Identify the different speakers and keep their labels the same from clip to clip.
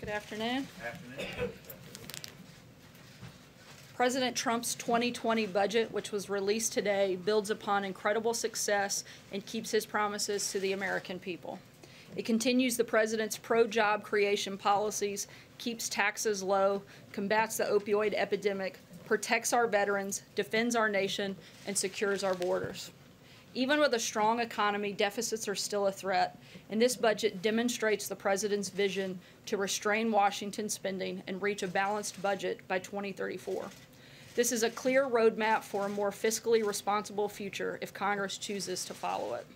Speaker 1: Good afternoon.
Speaker 2: Afternoon.
Speaker 1: President Trump's 2020 budget, which was released today, builds upon incredible success and keeps his promises to the American people. It continues the president's pro-job creation policies, keeps taxes low, combats the opioid epidemic, protects our veterans, defends our nation, and secures our borders. Even with a strong economy, deficits are still a threat, and this budget demonstrates the president's vision to restrain Washington spending and reach a balanced budget by 2034. This is a clear roadmap for a more fiscally responsible future if Congress chooses to follow it.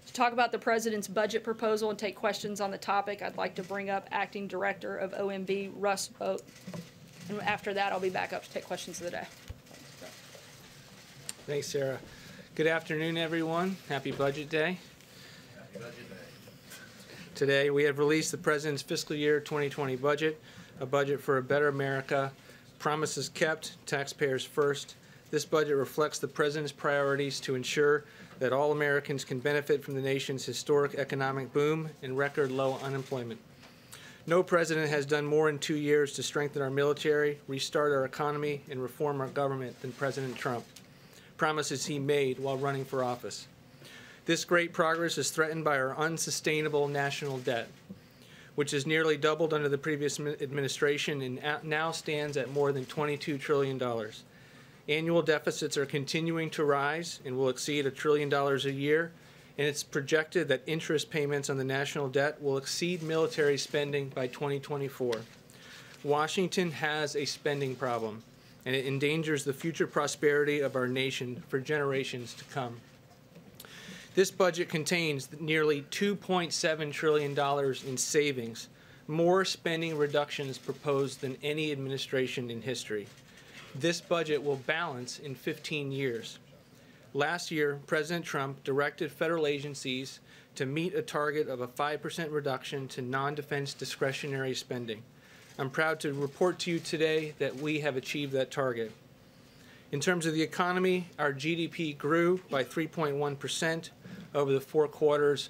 Speaker 1: To talk about the president's budget proposal and take questions on the topic, I'd like to bring up Acting Director of OMB, Russ Boat. And after that, I'll be back up to take questions of the day.
Speaker 3: Thanks, Sarah. Good afternoon, everyone. Happy Budget Day.
Speaker 2: Happy Budget Day.
Speaker 3: Today, we have released the President's fiscal year 2020 budget, a budget for a better America, promises kept, taxpayers first. This budget reflects the President's priorities to ensure that all Americans can benefit from the nation's historic economic boom and record low unemployment. No president has done more in 2 years to strengthen our military, restart our economy, and reform our government than President Trump. Promises he made while running for office. This great progress is threatened by our unsustainable national debt, which has nearly doubled under the previous administration and now stands at more than $22 trillion. Annual deficits are continuing to rise and will exceed $1 trillion a year, and it's projected that interest payments on the national debt will exceed military spending by 2024. Washington has a spending problem, and it endangers the future prosperity of our nation for generations to come. This budget contains nearly $2.7 trillion in savings, more spending reductions proposed than any administration in history. This budget will balance in 15 years. Last year, President Trump directed federal agencies to meet a target of a 5% reduction to non-defense discretionary spending. I'm proud to report to you today that we have achieved that target. In terms of the economy, our GDP grew by 3.1% over the 4 quarters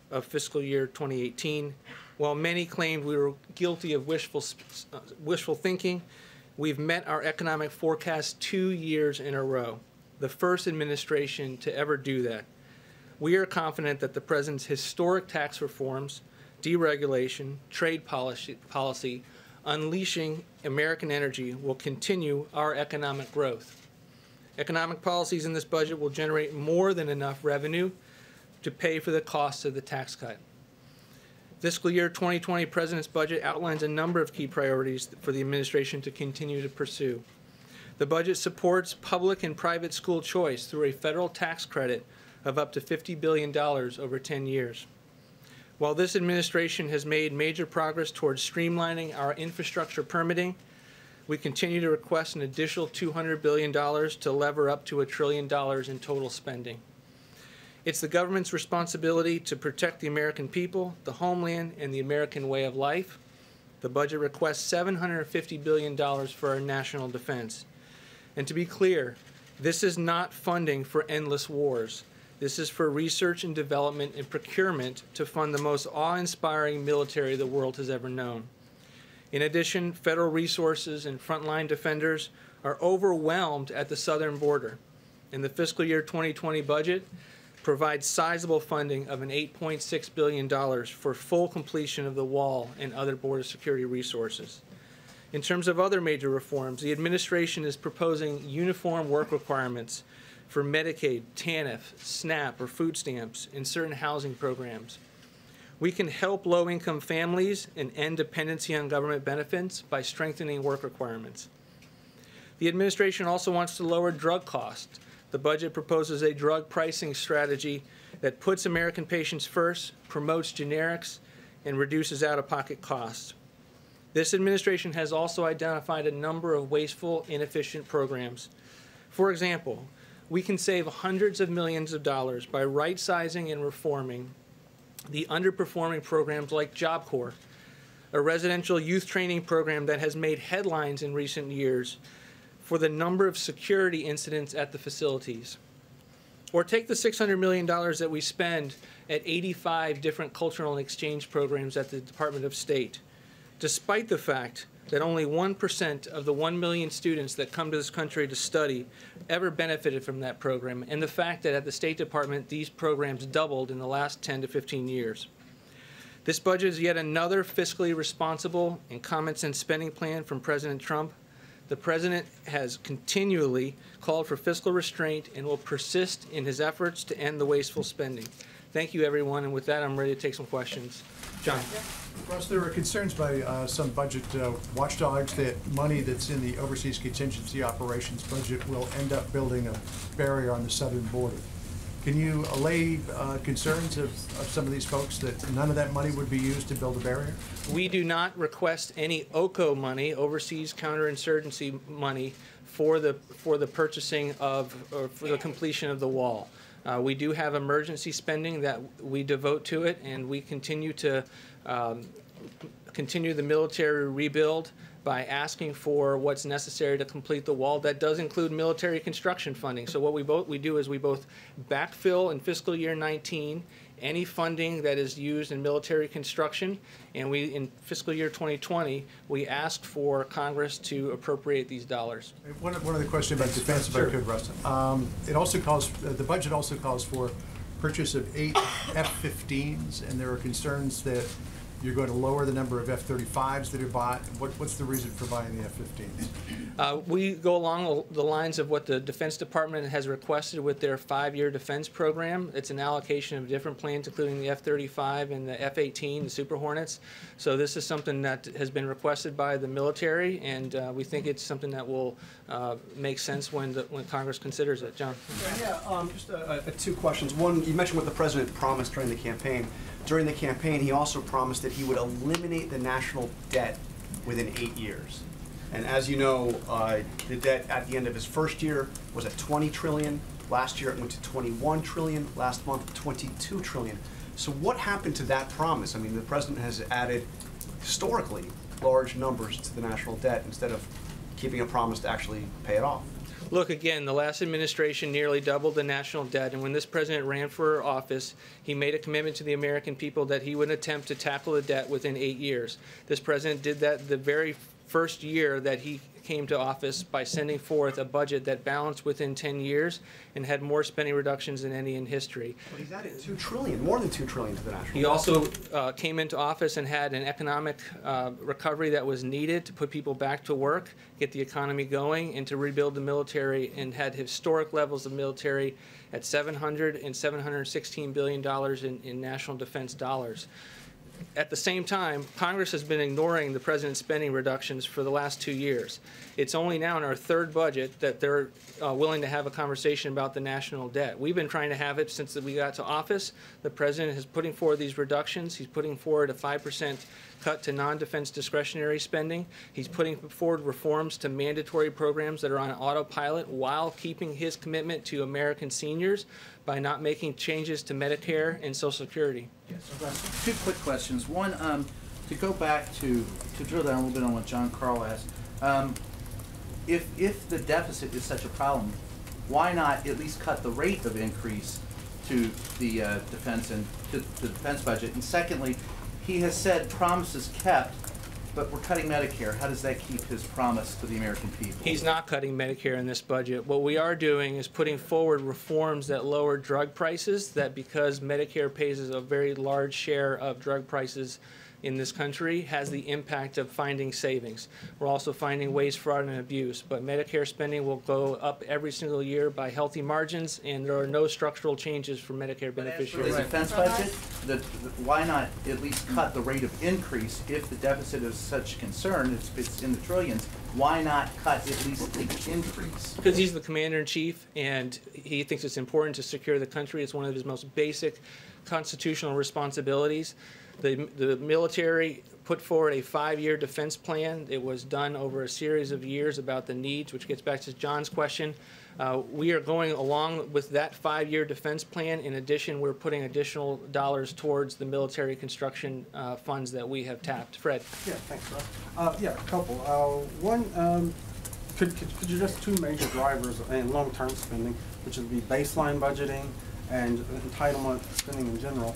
Speaker 3: of fiscal year 2018. While many claimed we were guilty of wishful thinking, we've met our economic forecast 2 years in a row, the first administration to ever do that. We are confident that the President's historic tax reforms, deregulation, trade policy, unleashing American energy will continue our economic growth. Economic policies in this budget will generate more than enough revenue to pay for the costs of the tax cut. Fiscal year 2020 President's budget outlines a number of key priorities for the administration to continue to pursue. The budget supports public and private school choice through a federal tax credit of up to $50 billion over 10 years. While this administration has made major progress towards streamlining our infrastructure permitting, we continue to request an additional $200 billion to lever up to $1 trillion in total spending. It's the government's responsibility to protect the American people, the homeland, and the American way of life. The budget requests $750 billion for our national defense. And to be clear, this is not funding for endless wars. This is for research and development and procurement to fund the most awe-inspiring military the world has ever known. In addition, federal resources and frontline defenders are overwhelmed at the southern border. And the fiscal year 2020 budget provides sizable funding of an $8.6 billion for full completion of the wall and other border security resources. In terms of other major reforms, the administration is proposing uniform work requirements for Medicaid, TANF, SNAP, or food stamps in certain housing programs. We can help low-income families and end dependency on government benefits by strengthening work requirements. The administration also wants to lower drug costs. The budget proposes a drug pricing strategy that puts American patients first, promotes generics, and reduces out-of-pocket costs. This administration has also identified a number of wasteful, inefficient programs. For example, we can save hundreds of millions of dollars by right-sizing and reforming the underperforming programs like Job Corps, a residential youth training program that has made headlines in recent years for the number of security incidents at the facilities. Or take the $600 million that we spend at 85 different cultural and exchange programs at the Department of State. despite the fact that only 1% of the 1 million students that come to this country to study ever benefited from that program, and the fact that at the State Department these programs doubled in the last 10 to 15 years. This budget is yet another fiscally responsible and common sense spending plan from President Trump. The President has continually called for fiscal restraint and will persist in his efforts to end the wasteful spending. Thank you, everyone, and with that, I'm ready to take some questions. John.
Speaker 4: Russ, there are concerns by some budget watchdogs that money that's in the overseas contingency operations budget will end up building a barrier on the southern border. Can you allay concerns of some of these folks that none of that money would be used to build a barrier?
Speaker 3: We do not request any OCO money, overseas counterinsurgency money, for the purchasing of or for the completion of the wall. We do have emergency spending that we devote to it, and we continue to continue the military rebuild by asking for what's necessary to complete the wall. That does include military construction funding. So what we do is we both backfill in fiscal year 19 any funding that is used in military construction, and we, in fiscal year 2020, we ask for Congress to appropriate these dollars.
Speaker 4: One other question about defense, if I could, Russ. It also calls, the budget also calls for purchase of 8 F-15s, and there are concerns that you're going to lower the number of F-35s that are bought. What's the reason for buying the F-15s?
Speaker 3: We go along the lines of what the Defense Department has requested with their 5-year defense program. It's an allocation of different planes, including the F-35 and the F-18, the Super Hornets. So this is something that has been requested by the military, and we think it's something that will make sense when Congress considers it. John?
Speaker 5: Yeah, just 2 questions. One, you mentioned what the President promised during the campaign. During the campaign, he also promised that he would eliminate the national debt within 8 years. And as you know, the debt at the end of his first year was at $20 trillion. Last year it went to $21 trillion. Last month, $22 trillion. So what happened to that promise? I mean, the President has added historically large numbers to the national debt instead of keeping a promise to actually pay it off.
Speaker 3: Look, again, the last administration nearly doubled the national debt, and when this president ran for office, he made a commitment to the American people that he would attempt to tackle the debt within 8 years. This president did that the very first year that he came to office by sending forth a budget that balanced within 10 years and had more spending reductions than any in history.
Speaker 5: But he's added $2 trillion, more than $2 trillion to the national debt.
Speaker 3: He also came into office and had an economic recovery that was needed to put people back to work, get the economy going, and to rebuild the military, and had historic levels of military at $700 and $716 billion in national defense dollars. At the same time, Congress has been ignoring the president's spending reductions for the last 2 years. It's only now in our third budget that they're willing to have a conversation about the national debt. We've been trying to have it since we got to office. The president is putting forward these reductions. He's putting forward a 5% cut to non-defense discretionary spending. He's putting forward reforms to mandatory programs that are on autopilot while keeping his commitment to American seniors by not making changes to Medicare and Social Security.
Speaker 6: Yes. 2 quick questions. One, to go back to drill down a little bit on what John Carl asked. If the deficit is such a problem, why not at least cut the rate of increase to the defense and to the defense budget? And secondly, he has said promises kept, but we're cutting Medicare. How does that keep his promise to the American people?
Speaker 3: He's not cutting Medicare in this budget. What we are doing is putting forward reforms that lower drug prices, that because Medicare pays a very large share of drug prices in this country, has the impact of finding savings. We're also finding waste, fraud, and abuse, but Medicare spending will go up every single year by healthy margins, and there are no structural changes for Medicare beneficiaries.
Speaker 6: The defense budget, why not at least cut the rate of increase if the deficit is such concern, if it's in the trillions? Why not cut at least the increase?
Speaker 3: Because he's the commander-in-chief, and he thinks it's important to secure the country. It's one of his most basic constitutional responsibilities. The military put forward a 5-year defense plan. It was done over a series of years about the needs, which gets back to John's question. We are going along with that 5-year defense plan. In addition, we're putting additional dollars towards the military construction funds that we have tapped. Fred.
Speaker 7: Yeah, thanks, Russ. Yeah, a couple. One, could you address 2 major drivers in long-term spending, which would be baseline budgeting and entitlement spending in general?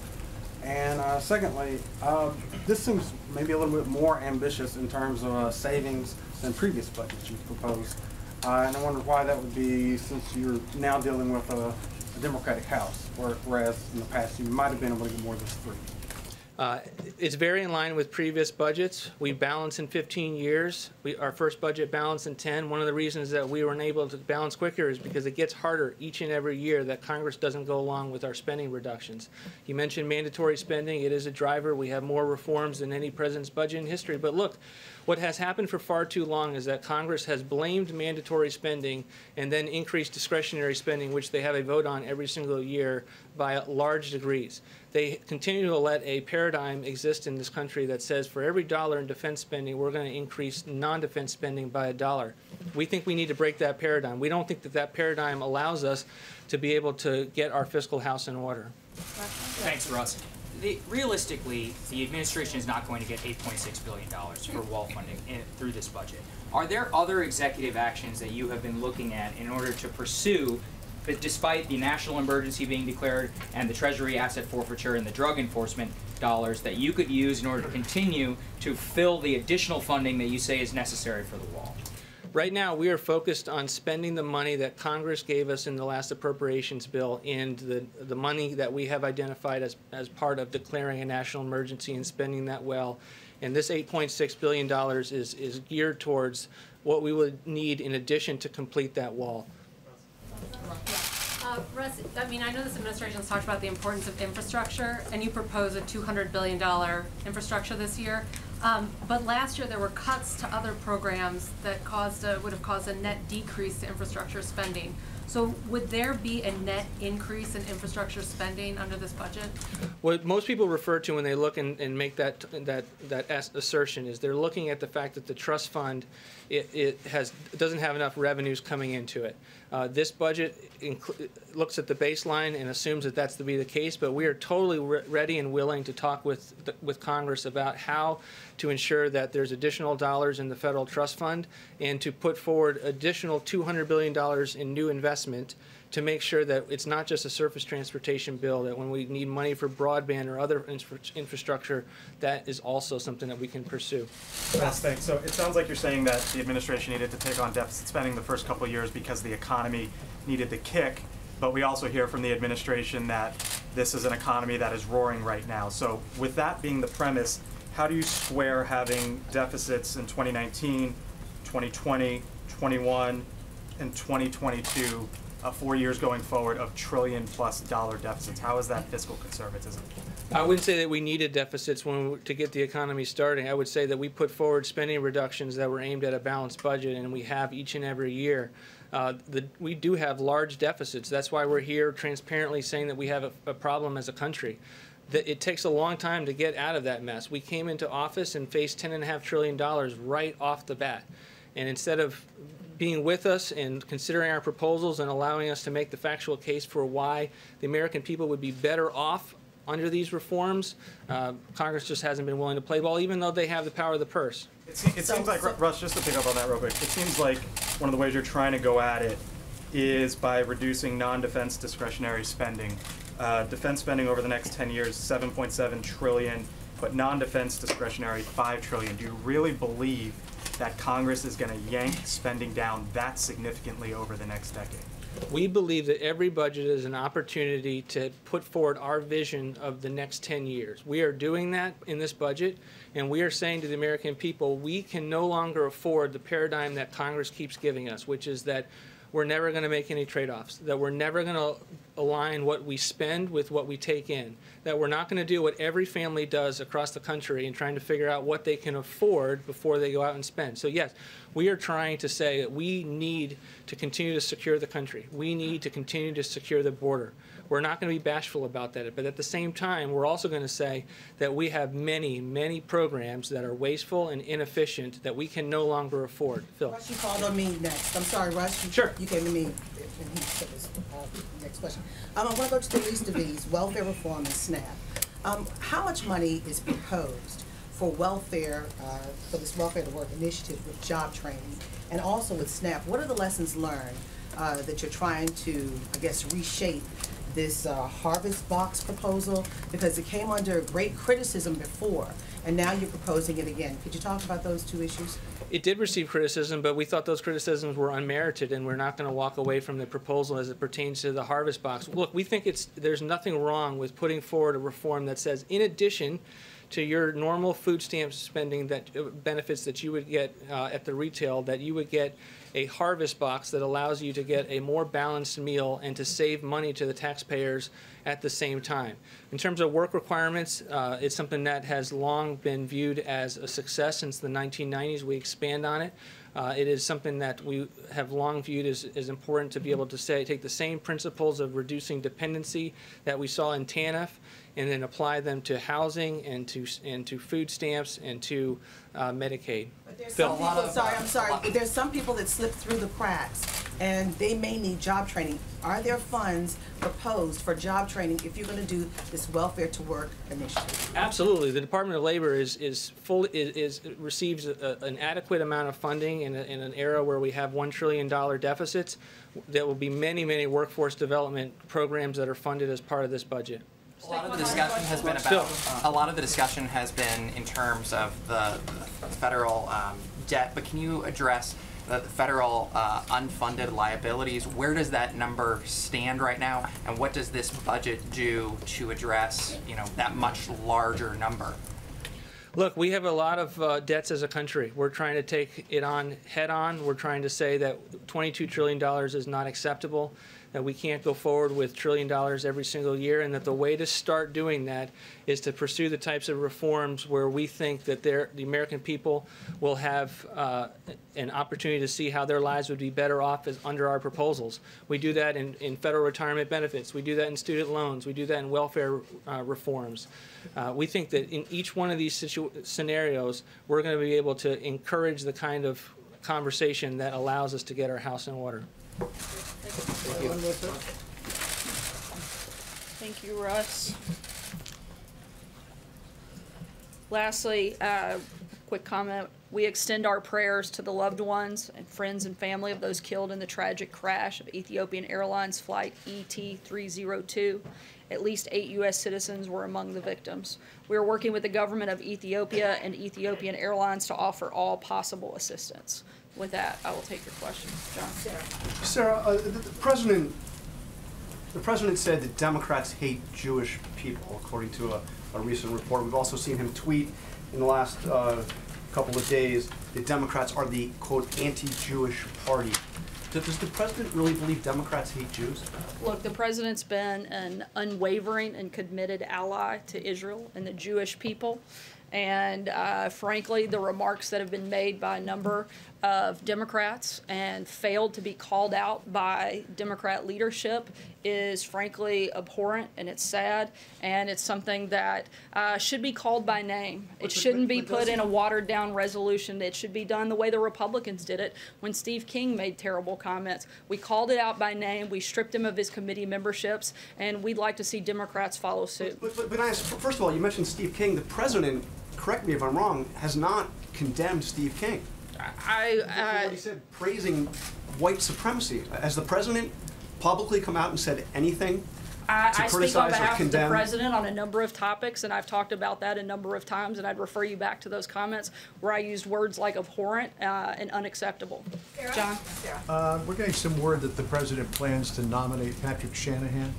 Speaker 7: And secondly, this seems maybe a little bit more ambitious in terms of savings than previous budgets you've proposed. And I wonder why that would be, since you're now dealing with a Democratic House, whereas in the past you might have been able to get more than 3.
Speaker 3: It's very in line with previous budgets. We balance in 15 years. Our first budget balanced in 10. One of the reasons that we were unable to balance quicker is because it gets harder each and every year that Congress doesn't go along with our spending reductions. You mentioned mandatory spending. It is a driver. We have more reforms than any president's budget in history. But look, what has happened for far too long is that Congress has blamed mandatory spending and then increased discretionary spending, which they have a vote on every single year by large degrees. They continue to let a paradigm exist in this country that says for every dollar in defense spending, we're going to increase non-defense spending by $1. We think we need to break that paradigm. We don't think that that paradigm allows us to be able to get our fiscal house in order.
Speaker 8: Thanks, Russ. Realistically, the administration is not going to get $8.6 billion for wall funding through this budget. Are there other executive actions that you have been looking at in order to pursue, but despite the national emergency being declared and the Treasury asset forfeiture and the drug enforcement dollars, that you could use in order to continue to fill the additional funding that you say is necessary for the wall?
Speaker 3: Right now, we are focused on spending the money that Congress gave us in the last appropriations bill and the money that we have identified as part of declaring a national emergency and spending that well. And this $8.6 billion is geared towards what we would need in addition to complete that wall.
Speaker 9: Russ, I mean, I know this administration has talked about the importance of infrastructure, and you propose a $200 billion infrastructure this year. But last year there were cuts to other programs that would have caused a net decrease to infrastructure spending. So would there be a net increase in infrastructure spending under this budget?
Speaker 3: What most people refer to when they look and make that assertion is they're looking at the fact that the trust fund doesn't have enough revenues coming into it. This budget looks at the baseline and assumes that that's to be the case, but we are totally ready and willing to talk with Congress about how to ensure that there's additional dollars in the federal trust fund and to put forward additional $200 billion in new investment to make sure that it's not just a surface transportation bill, that when we need money for broadband or other infrastructure, that is also something that we can pursue.
Speaker 10: Yes, thanks. So it sounds like you're saying that the administration needed to take on deficit spending the first couple of years because the economy needed the kick, but we also hear from the administration that this is an economy that is roaring right now. So with that being the premise, how do you square having deficits in 2019, 2020, 21, and 2022, 4 years going forward of $1 trillion+ deficits? How is that fiscal conservatism?
Speaker 3: I wouldn't say that we needed deficits to get the economy starting. I would say that we put forward spending reductions that were aimed at a balanced budget, and we have each and every year. We do have large deficits. That's why we're here transparently saying that we have a problem as a country. It takes a long time to get out of that mess. We came into office and faced $10.5 trillion right off the bat. And instead of being with us and considering our proposals and allowing us to make the factual case for why the American people would be better off under these reforms, Congress just hasn't been willing to play ball, even though they have the power of the purse.
Speaker 10: It seems like, Russ, just to pick up on that real quick, it seems like one of the ways you're trying to go at it is by reducing non-defense discretionary spending. Defense spending over the next 10 years, $7.7 trillion, but non-defense discretionary, $5 trillion. Do you really believe that Congress is going to yank spending down that significantly over the next decade?
Speaker 3: We believe that every budget is an opportunity to put forward our vision of the next 10 years. We are doing that in this budget, and we are saying to the American people, we can no longer afford the paradigm that Congress keeps giving us, which is that we're never going to make any trade-offs, that we're never going to align what we spend with what we take in, that we're not going to do what every family does across the country in trying to figure out what they can afford before they go out and spend. So yes, we are trying to say that we need to continue to secure the country. We need to continue to secure the border. We're not going to be bashful about that, but at the same time, we're also going to say that we have many, many programs that are wasteful and inefficient that we can no longer afford. Phil.
Speaker 11: Russ, you called on me next. I'm sorry, Russ.
Speaker 3: Sure.
Speaker 11: You came to me when he said his next question. I want to go to the least of these, welfare reform and SNAP. How much money is proposed for welfare, for this Welfare to Work initiative with job training, and also with SNAP? What are the lessons learned that you're trying to, I guess, reshape this harvest box proposal? Because it came under great criticism before, and now you're proposing it again. Could you talk about those two issues?
Speaker 3: It did receive criticism, but we thought those criticisms were unmerited, and we're not going to walk away from the proposal as it pertains to the harvest box. Look, we think there's nothing wrong with putting forward a reform that says, in addition to your normal food stamp spending that benefits that you would get at the retail, that you would get a harvest box that allows you to get a more balanced meal and to save money to the taxpayers at the same time. In terms of work requirements, it's something that has long been viewed as a success since the 1990s. We expand on it. It is something that we have long viewed as important to be able to take the same principles of reducing dependency that we saw in TANF and then apply them to housing and to food stamps and to Medicaid.
Speaker 11: But there's some people, there's some people that slip through the cracks, and they may need job training. Are there funds proposed for job training if you're going to do this welfare to work initiative?
Speaker 3: Absolutely. The Department of Labor receives an adequate amount of funding in an era where we have $1 trillion deficits. There will be many, many workforce development programs that are funded as part of this budget.
Speaker 12: A lot of the discussion has been about. A lot of the discussion has been in terms of the federal debt, but can you address the federal unfunded liabilities? Where does that number stand right now, and what does this budget do to address, that much larger number?
Speaker 3: Look, we have a lot of debts as a country. We're trying to take it on head on. We're trying to say that $22 trillion is not acceptable, that we can't go forward with $1 trillion every single year, and that the way to start doing that is to pursue the types of reforms where we think that the American people will have an opportunity to see how their lives would be better off under our proposals. We do that in federal retirement benefits. We do that in student loans. We do that in welfare reforms. We think that in each one of these scenarios, we're going to be able to encourage the kind of conversation that allows us to get our house in order. Thank you.
Speaker 1: Thank you, Russ. Lastly, quick comment. We extend our prayers to the loved ones and friends and family of those killed in the tragic crash of Ethiopian Airlines Flight ET-302. At least 8 U.S. citizens were among the victims. We are working with the government of Ethiopia and Ethiopian Airlines to offer all possible assistance. With that, I will take your question. John.
Speaker 5: Sarah, the president said that Democrats hate Jewish people, according to a recent report. We've also seen him tweet in the last couple of days that Democrats are the, quote, anti-Jewish party. Does the president really believe Democrats hate Jews?
Speaker 1: Look, the president's been an unwavering and committed ally to Israel and the Jewish people. And frankly, the remarks that have been made by a number of Democrats and failed to be called out by Democrat leadership is frankly abhorrent, and it's sad, and it's something that should be called by name. It shouldn't be put in a watered-down resolution. It should be done the way the Republicans did it when Steve King made terrible comments. We called it out by name, we stripped him of his committee memberships, and we'd like to see Democrats follow suit.
Speaker 5: But first of all, you mentioned Steve King. The president, correct me if I'm wrong, has not condemned Steve King. What he said, praising white supremacy. Has the president publicly come out and said anything to criticize or condemn?
Speaker 1: I speak on behalf of the president on a number of topics, and I've talked about that a number of times, and I'd refer you back to those comments where I used words like abhorrent and unacceptable. John?
Speaker 4: We're getting some word that the president plans to nominate Patrick Shanahan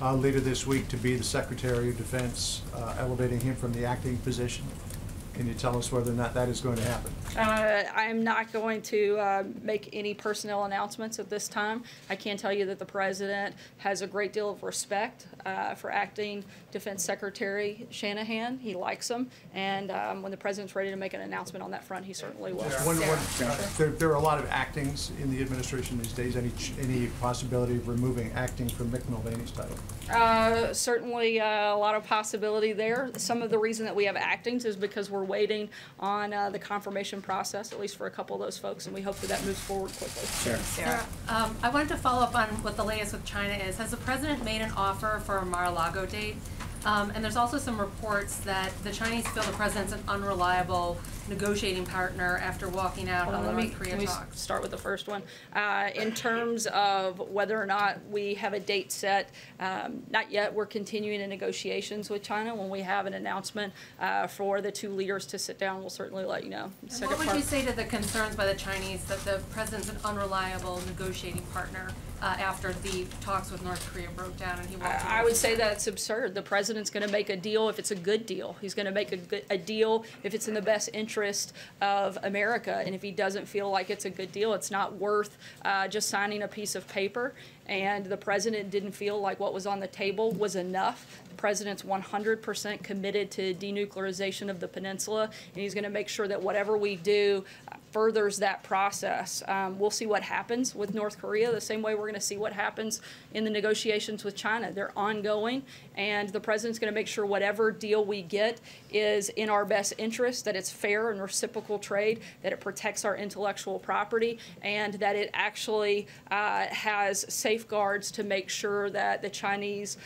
Speaker 4: later this week to be the Secretary of Defense, elevating him from the acting position. Can you tell us whether or not that is going to happen?
Speaker 1: I'm not going to make any personnel announcements at this time. I can tell you that the president has a great deal of respect for acting Defense Secretary Shanahan. He likes him, and when the president's ready to make an announcement on that front, he certainly will.
Speaker 4: There are a lot of actings in the administration these days. Any possibility of removing acting from Mick Mulvaney's title?
Speaker 1: Certainly a lot of possibility there. Some of the reason that we have actings is because we're waiting on the confirmation process, at least for a couple of those folks, and we hope that that moves forward quickly.
Speaker 9: Sure. Sarah, I wanted to follow up on what the latest with China is. Has the president made an offer for a Mar-a-Lago date? And there's also some reports that the Chinese feel the president's an unreliable negotiating partner after walking out on the North Korea talks.
Speaker 1: Start with the first one. In terms of whether or not we have a date set, not yet. We're continuing in negotiations with China. When we have an announcement for the two leaders to sit down, we'll certainly let you know.
Speaker 9: And what would you say to the concerns by the Chinese that the president's an unreliable negotiating partner after the talks with North Korea broke down and he walked away?
Speaker 1: I would say that's absurd. The president's going to make a deal if it's a good deal. He's going to make a deal if it's in the best interest of America. And if he doesn't feel like it's a good deal, it's not worth just signing a piece of paper. And the president didn't feel like what was on the table was enough. The president's 100% committed to denuclearization of the peninsula, and he's going to make sure that whatever we do furthers that process. We'll see what happens with North Korea the same way we're going to see what happens in the negotiations with China. They're ongoing, and the president's going to make sure whatever deal we get is in our best interest, that it's fair and reciprocal trade, that it protects our intellectual property, and that it actually has safeguards to make sure that the Chinese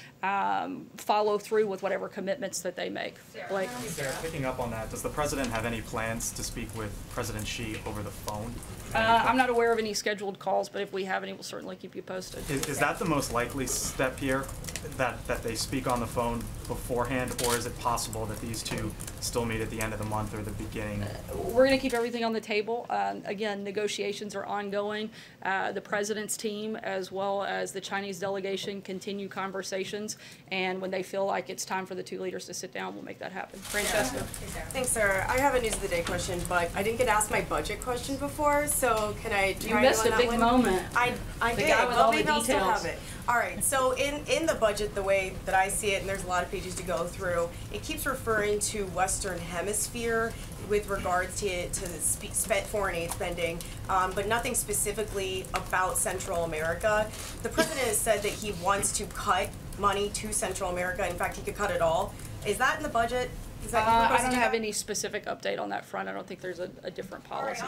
Speaker 1: follow through with whatever commitments that they make. Blake?
Speaker 10: Sarah, picking up on that, does the president have any plans to speak with President Xi over the phone?
Speaker 1: I'm not aware of any scheduled calls, but if we have any, we'll certainly keep you posted.
Speaker 10: Is that the most likely step here, that they speak on the phone beforehand, or is it possible that these two still meet at the end of the month or the beginning?
Speaker 1: We're going to keep everything on the table. Again, negotiations are ongoing. The president's team, as well as the Chinese delegation, continue conversations, and when they feel like it's time for the two leaders to sit down, we'll make that happen. Francesca?
Speaker 13: Thanks, Sarah. I have a news of the day question, but I didn't get asked my budget question before, so can I try
Speaker 1: You missed
Speaker 13: on
Speaker 1: a
Speaker 13: that
Speaker 1: big
Speaker 13: one?
Speaker 1: moment.
Speaker 13: I
Speaker 1: The
Speaker 13: did.
Speaker 1: guy with
Speaker 13: Well,
Speaker 1: all the
Speaker 13: maybe I'll still
Speaker 1: details.
Speaker 13: have it. All right. So in the budget, the way that I see it, and there's a lot of pages to go through, it keeps referring to Western Hemisphere with regards to foreign aid spending, but nothing specifically about Central America. The president has said that he wants to cut money to Central America. In fact, he could cut it all. Is that in the budget?
Speaker 1: I don't have any specific update on that front. I don't think there's a different policy.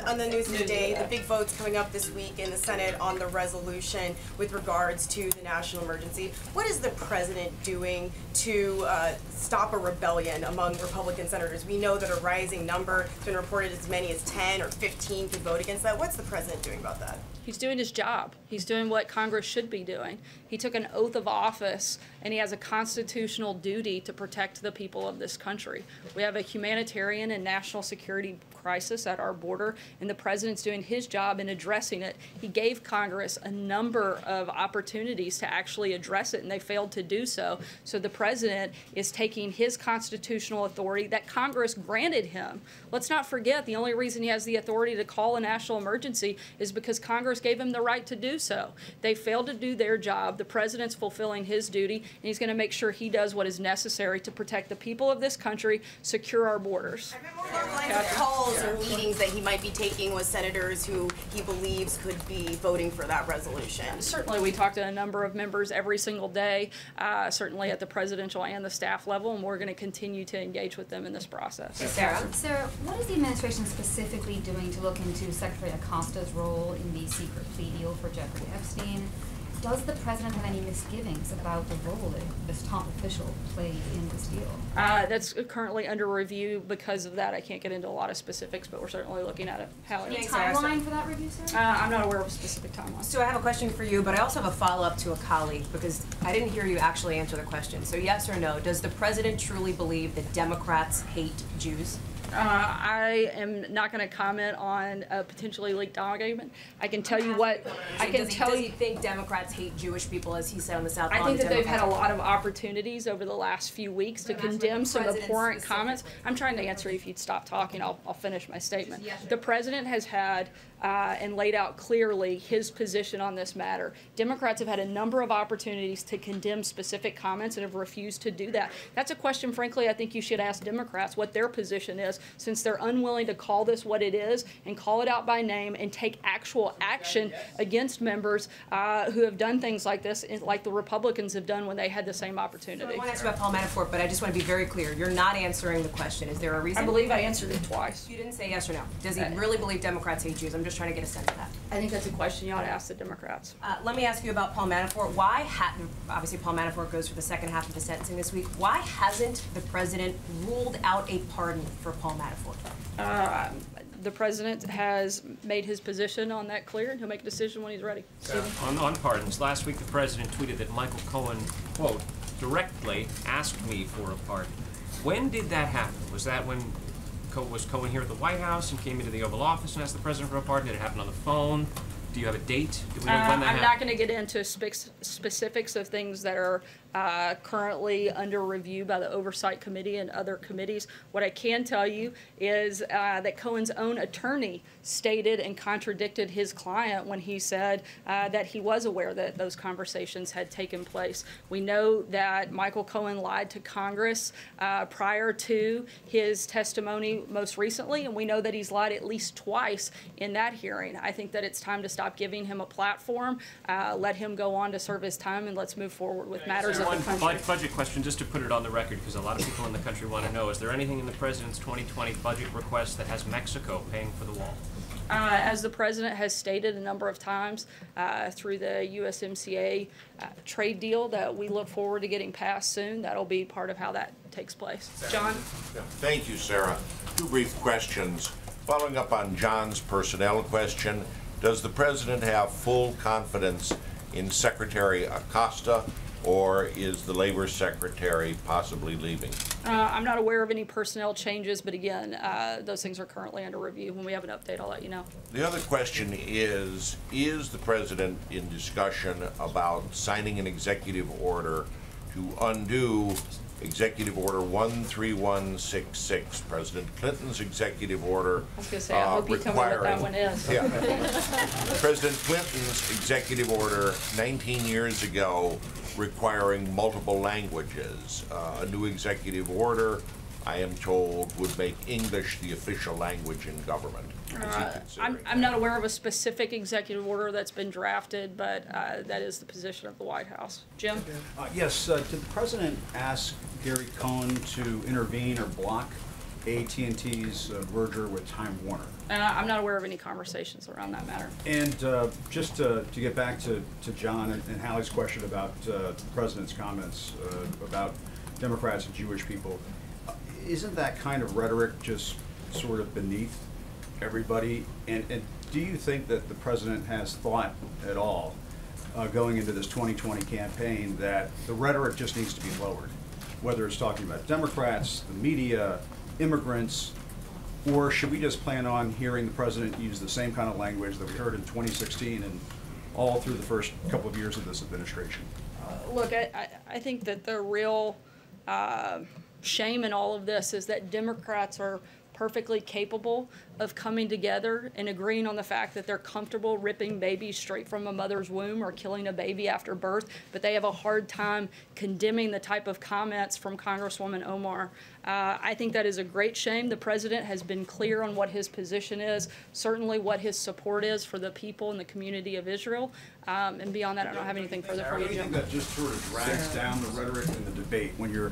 Speaker 13: On the news today, the big vote's coming up this week in the Senate on the resolution with regards to the national emergency. What is the president doing to stop a rebellion among Republican senators? We know that a rising number, it's been reported as many as 10 or 15 could vote against that. What's the president doing about that?
Speaker 1: He's doing his job. He's doing what Congress should be doing. He took an oath of office, and he has a constitutional duty to protect the people of this country. We have a humanitarian and national security crisis at our border, and the president's doing his job in addressing it. He gave Congress a number of opportunities to actually address it, and they failed to do so. So the president is taking his constitutional authority that Congress granted him. Let's not forget, the only reason he has the authority to call a national emergency is because Congress gave him the right to do so. They failed to do their job. The president's fulfilling his duty, and he's going to make sure he does what is necessary to protect the people of this country, secure our borders.
Speaker 13: Calls or meetings that he might be taking with senators who he believes could be voting for that resolution.
Speaker 1: Certainly, we talk to a number of members every single day, certainly at the presidential and the staff level, and we're going to continue to engage with them in this process.
Speaker 14: Sarah, what is the administration specifically doing to look into Secretary Acosta's role in the secret plea deal for Jeffrey Epstein? Does the president have any misgivings about the role that this top official played in this deal?
Speaker 1: That's currently under review. Because of that, I can't get into a lot of specifics, but we're certainly looking at it.
Speaker 14: Any timeline for that review, sir?
Speaker 1: I'm not aware of a specific timeline.
Speaker 15: So I have a question for you, but I also have a follow-up to a colleague because I didn't hear you actually answer the question. So yes or no, does the president truly believe that Democrats hate Jews?
Speaker 1: I am not going to comment on a potentially leaked document. I can tell you what I can tell you.
Speaker 15: Does he think Democrats hate Jewish people, as he said on the South?
Speaker 1: I think that they've had a lot of opportunities over the last few weeks to condemn some abhorrent comments. I'm trying to answer. If you'd stop talking, I'll finish my statement. The president has had and laid out clearly his position on this matter. Democrats have had a number of opportunities to condemn specific comments and have refused to do that. That's a question, frankly, I think you should ask Democrats what their position is since they're unwilling to call this what it is and call it out by name and take actual action against members who have done things like this, like the Republicans have done when they had the same opportunity.
Speaker 15: So I want to ask about Paul Manafort, but I just want to be very clear. You're not answering the question. Is there a reason?
Speaker 1: I believe I answered it twice.
Speaker 15: You didn't say yes or no. Does he really believe Democrats hate Jews? I'm just trying to get a sense of that.
Speaker 1: I think that's a question you ought to ask the Democrats.
Speaker 15: Let me ask you about Paul Manafort. Why obviously Paul Manafort goes for the second half of the sentencing this week. Why hasn't the president ruled out a pardon for Paul Manafort?
Speaker 1: The president has made his position on that clear, and he'll make a decision when he's ready.
Speaker 16: On pardons, last week the president tweeted that Michael Cohen, quote, directly asked me for a pardon. When did that happen? Was that when was Cohen here at the White House and came into the Oval Office and asked the president for a pardon? Did it happen on the phone? Do you have a date? Do we know when that happened?
Speaker 1: I'm not going to get into specifics of things that are currently under review by the Oversight Committee and other committees. What I can tell you is that Cohen's own attorney stated and contradicted his client when he said that he was aware that those conversations had taken place. We know that Michael Cohen lied to Congress prior to his testimony most recently, and we know that he's lied at least twice in that hearing. I think that it's time to stop giving him a platform, let him go on to serve his time, and let's move forward with matters of the country.
Speaker 16: One budget question, just to put it on the record, because a lot of people in the country want to know, is there anything in the president's 2020 budget request that has Mexico paying for the wall?
Speaker 1: As the president has stated a number of times through the USMCA trade deal that we look forward to getting passed soon, that'll be part of how that takes place. John?
Speaker 17: Thank you, Sarah. Two brief questions. Following up on John's personnel question, does the president have full confidence in Secretary Acosta, or is the Labor Secretary possibly leaving?
Speaker 1: I'm not aware of any personnel changes, but again, those things are currently under review. When we have an update, I'll let you know.
Speaker 17: The other question is the president in discussion about signing an executive order to undo Executive Order 13166, President Clinton's executive order.
Speaker 1: I was going to say, I hope you tell me what that one is.
Speaker 17: Yeah. President Clinton's executive order 19 years ago requiring multiple languages. A new executive order, I am told, would make English the official language in government.
Speaker 1: I'm not aware of a specific executive order that's been drafted, but that is the position of the White House. Jim?
Speaker 18: Yes, did the president ask Gary Cohn to intervene or block AT&T's merger with Time Warner?
Speaker 1: I'm not aware of any conversations around that matter.
Speaker 18: And just to get back to John and Hallie's question about the president's comments about Democrats and Jewish people, isn't that kind of rhetoric just sort of beneath everybody? And do you think that the president has thought at all going into this 2020 campaign that the rhetoric just needs to be lowered? Whether it's talking about Democrats, the media, immigrants, or should we just plan on hearing the president use the same kind of language that we heard in 2016 and all through the first couple of years of this administration?
Speaker 1: Look, I think that the real shame in all of this is that Democrats are perfectly capable of coming together and agreeing on the fact that they're comfortable ripping babies straight from a mother's womb or killing a baby after birth, but they have a hard time condemning the type of comments from Congresswoman Omar. I think that is a great shame. The president has been clear on what his position is, certainly what his support is for the people and the community of Israel. And beyond that, I don't have anything further for you, Jim.
Speaker 18: I think that just sort of drags down the rhetoric in the debate when you're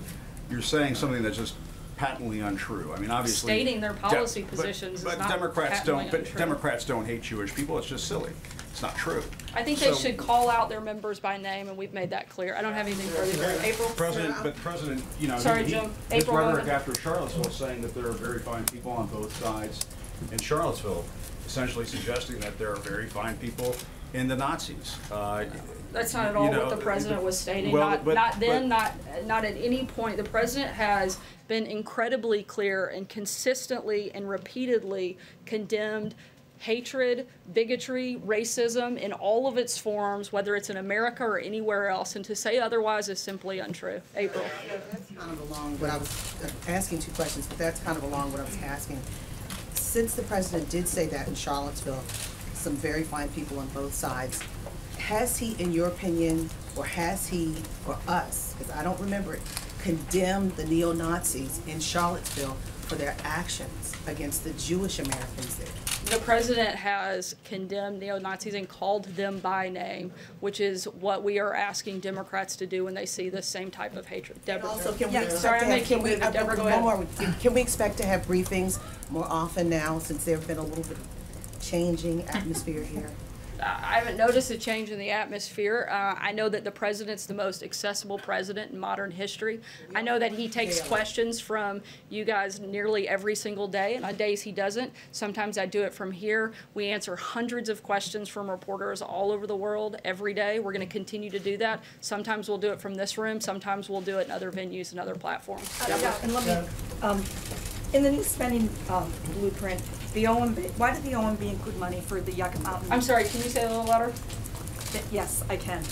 Speaker 18: saying something that's just patently untrue. I mean, obviously
Speaker 1: stating their policy positions
Speaker 18: but
Speaker 1: is not
Speaker 18: Democrats
Speaker 1: patently
Speaker 18: don't.
Speaker 1: untrue.
Speaker 18: But Democrats don't hate Jewish people. It's just silly. It's not true.
Speaker 1: I think they should call out their members by name, and we've made that clear. I don't have anything further. April.
Speaker 18: President, you know,
Speaker 1: Sorry, Jim.
Speaker 18: his
Speaker 1: April
Speaker 18: rhetoric
Speaker 1: 11.
Speaker 18: after Charlottesville, saying that there are very fine people on both sides in Charlottesville, essentially suggesting that there are very fine people in the Nazis.
Speaker 1: That's not at all what the president was stating. Not at any point. The president has been incredibly clear and consistently and repeatedly condemned hatred, bigotry, racism in all of its forms, whether it's in America or anywhere else, and to say otherwise is simply untrue. April.
Speaker 11: That's kind of along what I was asking, two questions, but that's kind of along what I was asking. Since the president did say that in Charlottesville, some very fine people on both sides, has he, in your opinion, or has he, or us, because I don't remember it, condemned the neo-Nazis in Charlottesville for their actions against the Jewish Americans there?
Speaker 1: The president has condemned neo-Nazis and called them by name, which is what we are asking Democrats to do when they see the same type of hatred. Deborah.
Speaker 11: Also, can we
Speaker 1: Yeah,
Speaker 11: expect
Speaker 1: sorry,
Speaker 11: to
Speaker 1: I'm
Speaker 11: have,
Speaker 1: making movement. Deborah, go ahead.
Speaker 11: Can we expect to have briefings more often now, since there have been a little bit of changing atmosphere here?
Speaker 1: I haven't noticed a change in the atmosphere. I know that the president's the most accessible president in modern history. I know that he takes questions from you guys nearly every single day, and on days he doesn't, sometimes I do it from here. We answer hundreds of questions from reporters all over the world every day. We're going to continue to do that. Sometimes we'll do it from this room. Sometimes we'll do it in other venues and other platforms.
Speaker 19: Yeah, and let me, in the new spending blueprint, the OMB, why did the OMB include money for the Yucca Mountain?
Speaker 1: I'm sorry, can you say it a little louder?
Speaker 19: Yes, I can.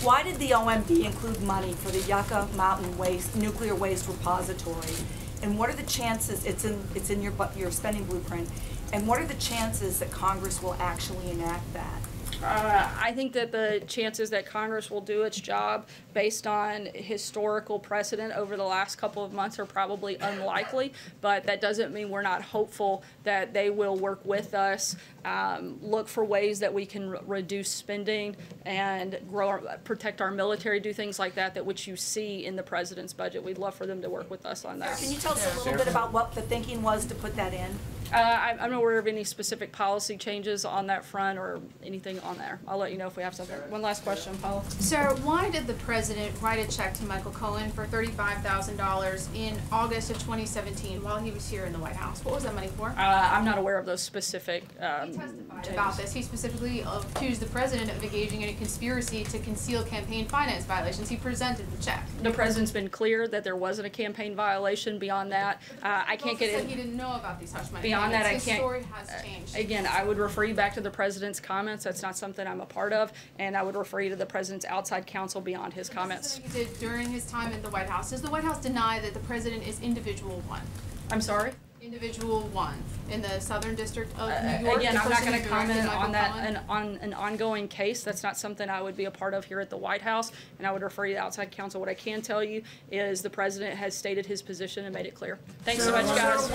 Speaker 19: Why did the OMB include money for the Yucca Mountain nuclear waste repository? And what are the chances, it's in your spending blueprint, and what are the chances that Congress will actually enact that?
Speaker 1: I think that the chances that Congress will do its job based on historical precedent over the last couple of months are probably unlikely, but that doesn't mean we're not hopeful that they will work with us, look for ways that we can reduce spending and protect our military, do things like that, which you see in the president's budget. We'd love for them to work with us on that.
Speaker 19: Can you tell us a little bit about what the thinking was to put that in?
Speaker 1: I'm not aware of any specific policy changes on that front or anything on there. I'll let you know if we have something. One last question, Paula.
Speaker 20: Sir, why did the president write a check to Michael Cohen for $35,000 in August of 2017 while he was here in the White House? What was that money for?
Speaker 1: I'm not aware of those specific
Speaker 20: About this, he specifically accused the president of engaging in a conspiracy to conceal campaign finance violations. He presented the check.
Speaker 1: The president's been clear that there wasn't a campaign violation. Beyond that, I can't get
Speaker 20: in.
Speaker 1: in.
Speaker 20: He didn't know about these hush money.
Speaker 1: Beyond that, I
Speaker 20: His
Speaker 1: can't.
Speaker 20: story has changed.
Speaker 1: Again, I would refer you back to the president's comments. That's not something I'm a part of, and I would refer you to the president's outside counsel beyond his comments.
Speaker 20: This is something he did during his time in the White House. Does the White House deny that the president is individual one?
Speaker 1: I'm sorry?
Speaker 20: Individual one in the Southern District of New York.
Speaker 1: Again, I'm not going to comment on that
Speaker 20: Cohen?
Speaker 1: on an ongoing case. That's not something I would be a part of here at the White House, and I would refer you to outside counsel. What I can tell you is the president has stated his position and made it clear. Thanks so much, guys.